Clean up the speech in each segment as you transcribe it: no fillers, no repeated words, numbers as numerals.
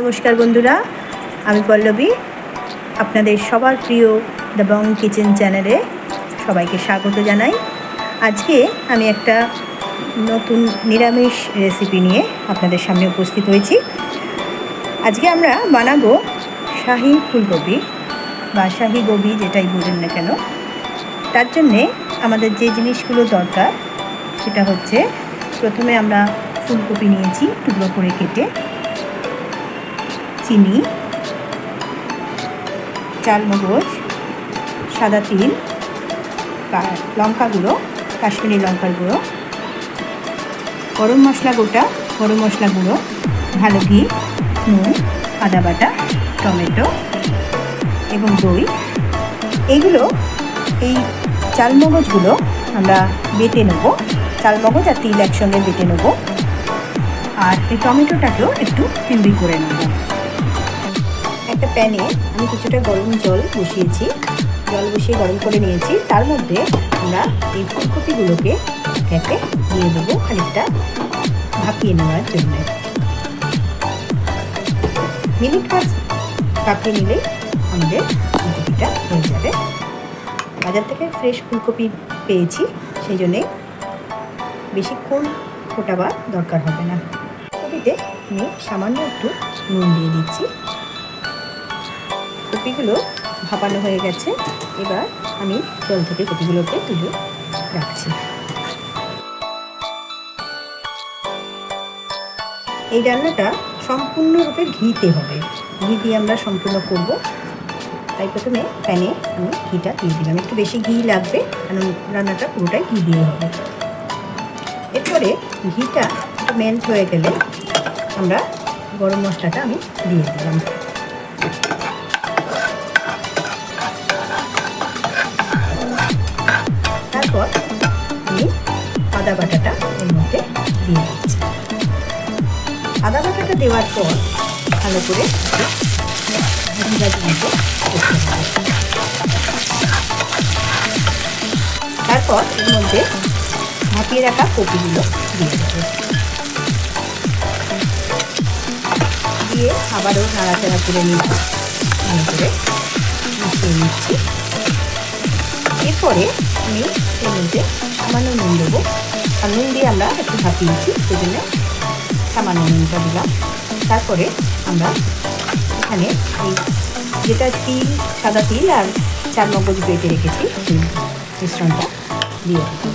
নমস্কার বন্ধুরা, আমি পল্লবী। আপনাদের সবার প্রিয় দ্য বং কিচেন চ্যানেলে সবাইকে স্বাগত জানাই। আজকে আমি একটা নতুন নিরামিষ রেসিপি নিয়ে আপনাদের সামনে উপস্থিত হয়েছি। আজকে আমরা বানাবো শাহি ফুলকপি বা শাহি গোবি, যেটাই বলেন না কেন। তার জন্যে আমাদের যে জিনিসগুলো দরকার সেটা হচ্ছে, প্রথমে আমরা ফুলকপি নিয়েছি টুকরো করে কেটে, চিনি, চালমগজ, সাদা তিল, লঙ্কা গুঁড়ো, কাশ্মীরি লঙ্কার গুঁড়ো, গরম মশলা গোটা, গরম মশলা গুঁড়ো, ভালো ঘি, নুন, আদা বাটা, টমেটো এবং দই। এই চালমগজগুলো আমরা বেটে নেব, চালমগজ আর তিল একসঙ্গে বেটে নেব। আর এই টমেটোটাকেও একটু পিউরি করে নেব। একটা প্যানে আমি কিছুটা গরম জল বসিয়েছি, জল বসিয়ে গরম করে নিয়েছি। তার মধ্যে আমরা এই ফুলকপিগুলোকে একে দিয়ে দেবো, খানিকটা ভাপিয়ে নেওয়ার জন্য। মিনিট 5 ভাপিয়ে নিলে আমাদের ফুলকপিটা হয়ে যাবে। বাজার থেকে ফ্রেশ ফুলকপি পেয়েছি, সেই জন্যে বেশিক্ষণ ফোটাবার দরকার হবে না। কপিতে আমি সামান্য একটু নুন দিয়ে দিচ্ছি। কপিগুলো ভাপানো হয়ে গেছে, এবার আমি জল থেকে কপিগুলোকে তুলে রাখছি। এই রান্নাটা সম্পূর্ণরূপে ঘিতে হবে, ঘি দিয়ে আমরা সম্পূর্ণ করব। তাই প্রথমে প্যানে আমি ঘিটা দিয়ে দিলাম, একটু বেশি ঘি লাগবে কারণ রান্নাটা পুরোটাই ঘি দিয়ে হবে। এরপরে ঘিটা একটু মেল্ট হয়ে গেলে আমরা গরম মশলাটা আমি দিয়ে দিলাম। তারপর আমি আদা বাটাটা এর মধ্যে দিয়ে দিচ্ছি। আদা বাটাটা দেওয়ার পর ভালো করে ভাজি মতো করতে হবে। তারপর এর মধ্যে ভাপিয়ে রাখা কপিগুলো দিয়ে দেবো, দিয়ে আবারও নাড়াচাড়া করে নিচ্ছি, ভালো করে মিশিয়ে নিচ্ছি। এরপরে আমি এর মধ্যে সামান্য নুন দেবো, আর নুন দিয়ে আমরা একটু ভাপিয়েছি, সেই জন্য সামান্য নুনটা দিলাম। তারপরে আমরা এখানে এই যেটা তিল, সাদা তিল আর চালমগজ বেটে রেখেছি, সেই মিশ্রণটা দিয়ে দেবো।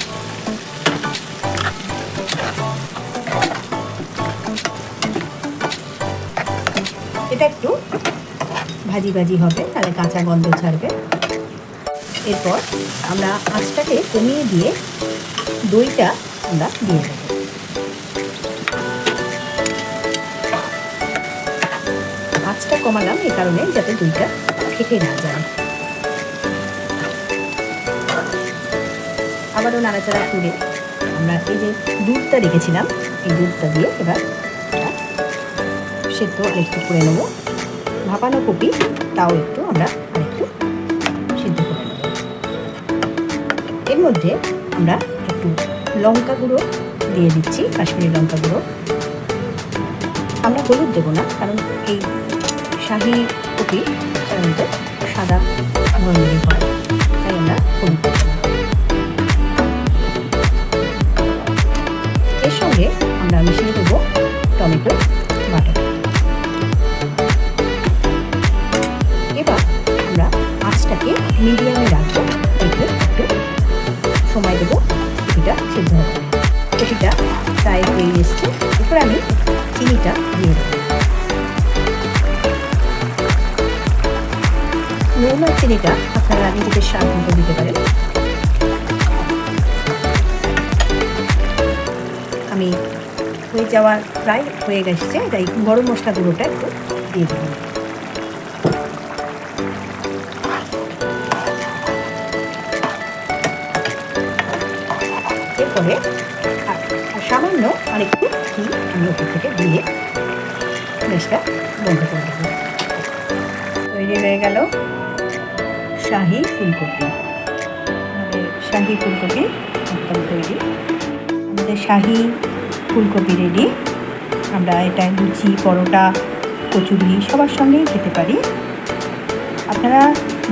এটা একটু ভাজি ভাজি হবে, তাহলে কাঁচা গন্ধ ছাড়বে। এরপর আমরা আঁচটাকে কমিয়ে দিয়ে দইটা আমরা দিয়ে দেব। আঁচটা কমালাম এই কারণে, যাতে দইটা ফেটে না যায়। আবারও নাড়াচাড়া করে আমরা এই যে দুধটা রেখেছিলাম, এই দুধটা দিয়ে এবার সেদ্ধ আরেকটু করে নেব। ভাপানো কপি, তাও একটু আমরা আরেকটু সিদ্ধ করে নেব। এর মধ্যে আমরা একটু লঙ্কা গুঁড়ো দিয়ে দিচ্ছি, কাশ্মীরি লঙ্কা গুঁড়ো। আমরা হলুদ দেবো না, কারণ এই শাহি কপি সাধারণত সাদা রঙেরই হয়, তাই আমরা হলুদ দেবো না। এর সঙ্গে আমরা মিশিয়ে দেবো টমেটো বাটা। এবার আমরা আঁচটাকে মিডিয়ামে রাখবো, রেখে একটু সময় দেবো কপিটা সিদ্ধ হবে। কপিটা প্রায় হয়ে এসছে, এরপর আমি চিনিটা দিয়ে দেবো। নুন আর চিনিটা আপনারা নিজেদের স্বাদ মতো দিতে পারেন। আমি হয়ে যাওয়ার প্রায় হয়ে গেছে, তাই গরম মশলা গুঁড়োটা একটু দিয়ে দেবো। এরপরে সামান্য আরেকটু ঘি আমি ওপর থেকে দিয়ে গ্যাসটা বন্ধ করে দেবো। তৈরি হয়ে গেল শাহি ফুলকপি। আমাদের শাহি ফুলকপি একদম তৈরি। আমাদের শাহি ফুলকপি রেডি। আমরা এটা লুচি, পরোটা কচুরি সবার সঙ্গেই খেতে পারি। আপনারা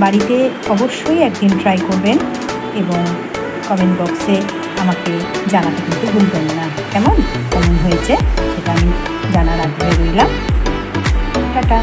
বাড়িতে অবশ্যই একদিন ট্রাই করবেন এবং কমেন্ট বক্সে আমাকে জানাতে কিন্তু ভুলবেন না, কেমন হয়েছে সেটা আমি জানার আগ্রহে রইলাম। টাটা।